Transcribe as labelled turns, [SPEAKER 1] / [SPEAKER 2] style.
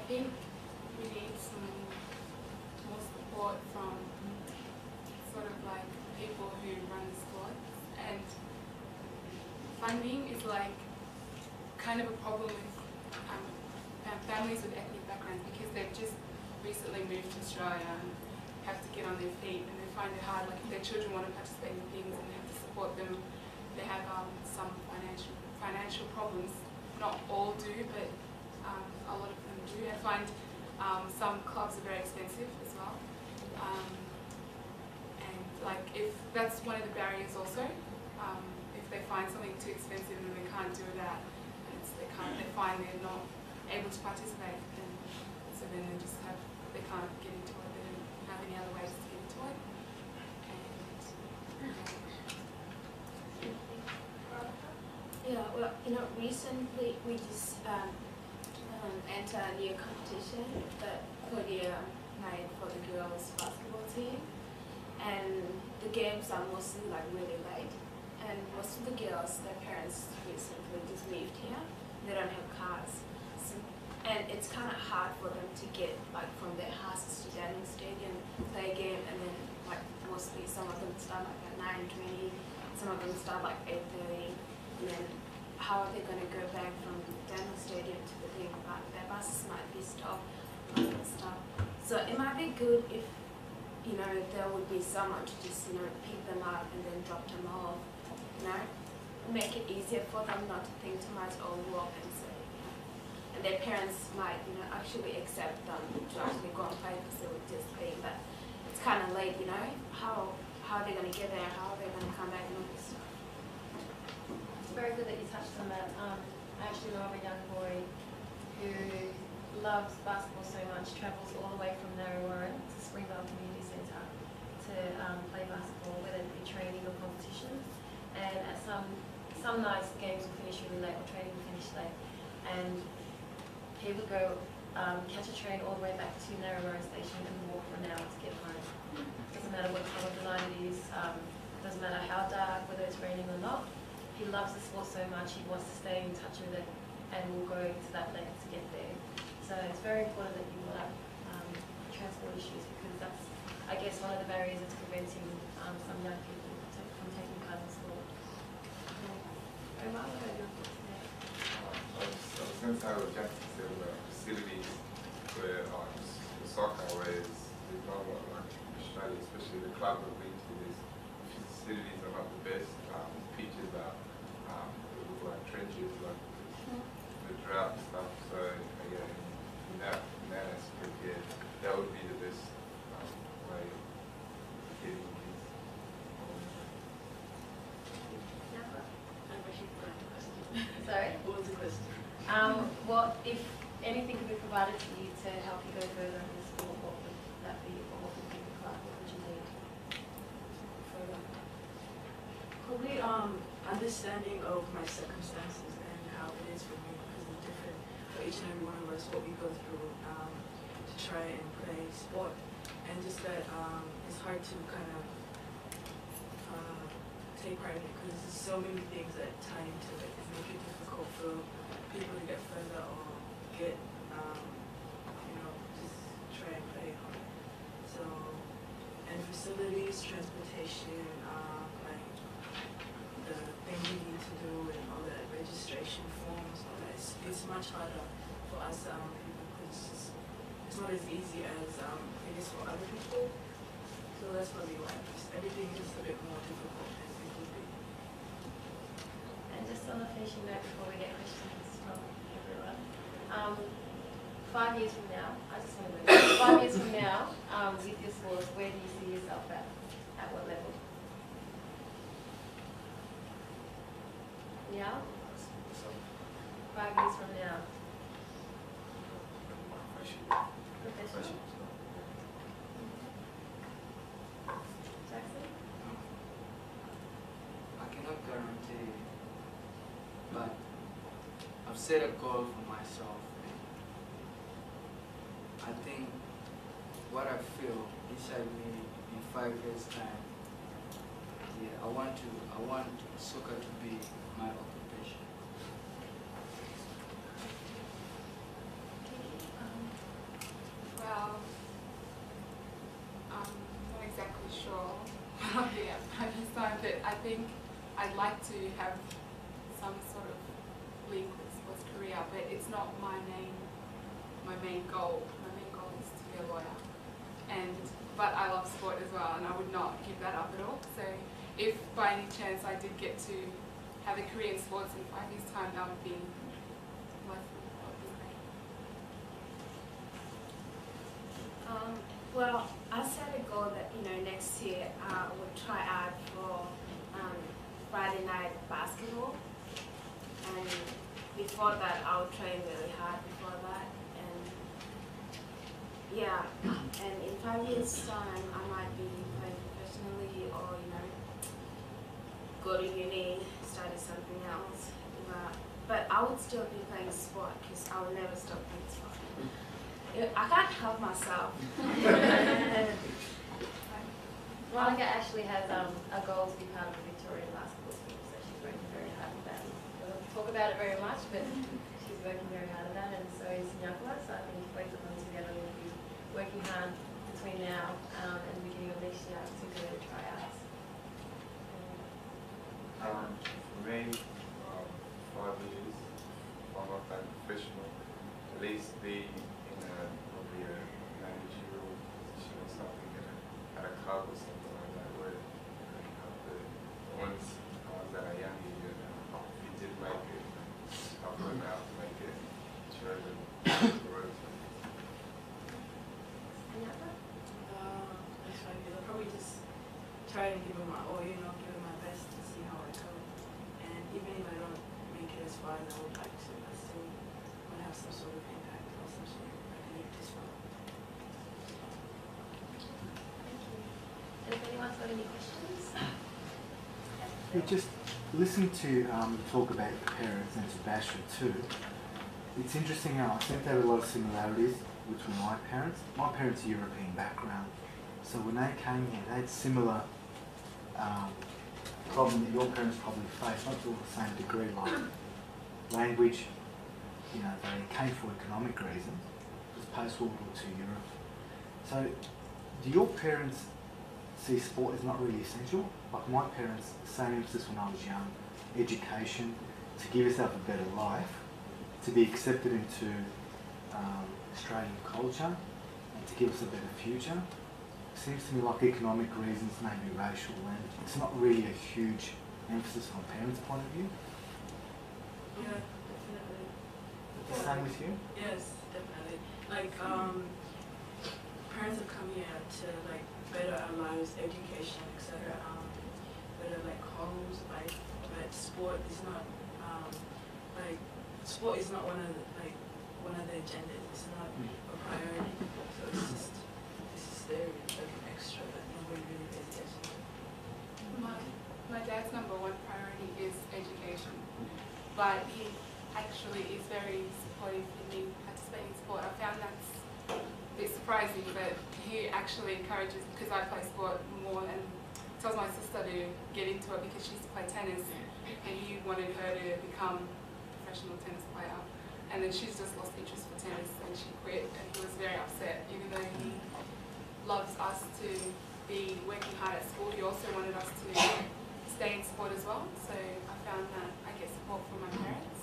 [SPEAKER 1] think we need some more support from sort of like people who run the squads, and funding is like kind of a problem with families with ethnic backgrounds, because they've just recently moved to Australia and have to get on their feet, and they find it hard. Like if their children want to participate in things and they have to support them, they have some financial problems. Not all do, but a lot of them do. I find some clubs are very expensive as well, and like if that's one of the barriers also. If they find something too expensive and they can't do it out, they find they're not able to participate, and so then they can't get into it. They don't have any other ways to get into it.
[SPEAKER 2] Yeah, well, recently we just entered a new competition for the night for the girls basketball team, and the games are mostly like really late, and most of the girls, their parents recently just moved here. They don't have cars, and it's kind of hard for them to get like from their houses to Daniel Stadium, play a game, and then like mostly some of them start like at 9:20, some of them start like 8:30. And then how are they going to go back from Daniel Stadium to the thing? Their buses might be stopped and stuff. So it might be good if, there would be someone to just, pick them up and then drop them off, make it easier for them not to think too much or walk and say, and their parents might, actually accept them to actually go and play because they would just pay, but it's kind of late, how are they going to get there, how are they going to come back and all this stuff.
[SPEAKER 3] Very good that you touched on that. I actually know of a young boy who loves basketball so much, travels all the way from Narrawarrah to Springvale Community Centre to play basketball, whether it be training or competitions. And at some nights the games will finish really late or training will finish late. And he would go catch a train all the way back to Narrawarrah Station and walk for an hour to get home. Doesn't matter what time of the night it is, doesn't matter how dark, whether it's raining or not. He loves the sport so much, he wants to stay in touch with it and will go to that length to get there. So it's very important that you will have transport issues, because that's, I guess, one of the barriers that's preventing some young people from taking part in sport. Omar, what about your thoughts there?
[SPEAKER 4] I was going to say what Jackson said about facilities, where the soccer, whereas there's not a lot like Australia, especially the club that we to these facilities are not the best. Pitches are like trenches, like the drought and stuff. So again, in that aspect, yeah, that would be the best way of getting these.
[SPEAKER 3] Sorry?
[SPEAKER 5] What was the question?
[SPEAKER 3] What, if anything could be provided to you to help you go further in the sport, what would that be, or what would be required? What would you need?
[SPEAKER 5] Probably understanding of my circumstances and how it is for me, because it's different for each and every one of us, what we go through to try and play sport, and just that it's hard to kind of take part in it, because there's so many things that tie into it and make it difficult for people to get further or get just try and play hard. So, and facilities, transportation, like the thing we need to do and all that, registration forms, all that. It's much harder for us people, because it's not as easy as it is for other people. So that's probably why everything is a bit more difficult as it would be.
[SPEAKER 3] And just on a finishing note before we get questions from everyone, 5 years from now, I just want to know, 5 years from now, with your sports, where do you see yourself at? At what level? Yeah? 5 years from now. Professional? Jackson?
[SPEAKER 6] I cannot guarantee, but I've set a goal for myself. I think what I feel inside me in 5 years' time, yeah, I want soccer to be my occupation.
[SPEAKER 1] think I'd like to have some sort of link with sports career, but it's not my main goal. My main goal is to be a lawyer. But I love sport as well, and I would not give that up at all. So if by any chance I did get to have a career in sports in 5 years' time, that would be great.
[SPEAKER 2] Well, I set a goal that, next year I would try out for Friday night basketball. And before that, I would train really hard before that. And yeah, and in 5 years' time, I might be playing professionally or, go to uni, study something else. But I would still be playing sport because I would never stop playing sport. I can't help myself.
[SPEAKER 3] Monica actually has a goal to be part of the Victorian basketball team, so she's working very hard at that. We don't talk about it very much, but she's working very hard at that, and so is Nyakwa. So I think both of them together will be working hard between now and the beginning of next year to go to tryouts.
[SPEAKER 4] For me, 5 years, I'm not playing professional, at least be in probably a managerial position or something at a club or something like that, where help the ones that are younger, if you did make it, help them out to make it, show them the road.
[SPEAKER 5] That's 5 years. I'll probably just try and give it my all, give it my best to see how I go. And even if I don't make it as far as I would like to, I still want to have some sort of impact or some sort of activity as well.
[SPEAKER 3] If anyone's got any questions?
[SPEAKER 7] We just listened to talk about your parents and to Bashir too. It's interesting how I think there are a lot of similarities between my parents. My parents are European background, so when they came here, they had similar problem that your parents probably faced, not to the same degree, like language. They came for economic reasons. It was post-World War II Europe. So, do your parents see sport as not really essential? Like my parents, same emphasis when I was young, education, to give yourself a better life, to be accepted into Australian culture, and to give us a better future. It seems to me like economic reasons, maybe racial, and it's not really a huge emphasis from a parent's point of view.
[SPEAKER 5] Yeah, definitely.
[SPEAKER 7] The same with you?
[SPEAKER 5] Yes, definitely. Like, parents have come here to better our lives, education, etc. Better homes, but sport is not sport is not one of the agendas. It's not a priority. So it's just this is there an extra that nobody really pays attention to.
[SPEAKER 1] My dad's number one priority is education, but he actually is very supportive in me participating in sport. I found that's a bit surprising, but he actually encourages, because I play sport more, and tells my sister to get into it because she used to play tennis, and he wanted her to become a professional tennis player. And then she's just lost interest for tennis and she quit, and he was very upset. Even though he loves us to be working hard at school, he also wanted us to stay in sport as well. So I found that I get support from my parents.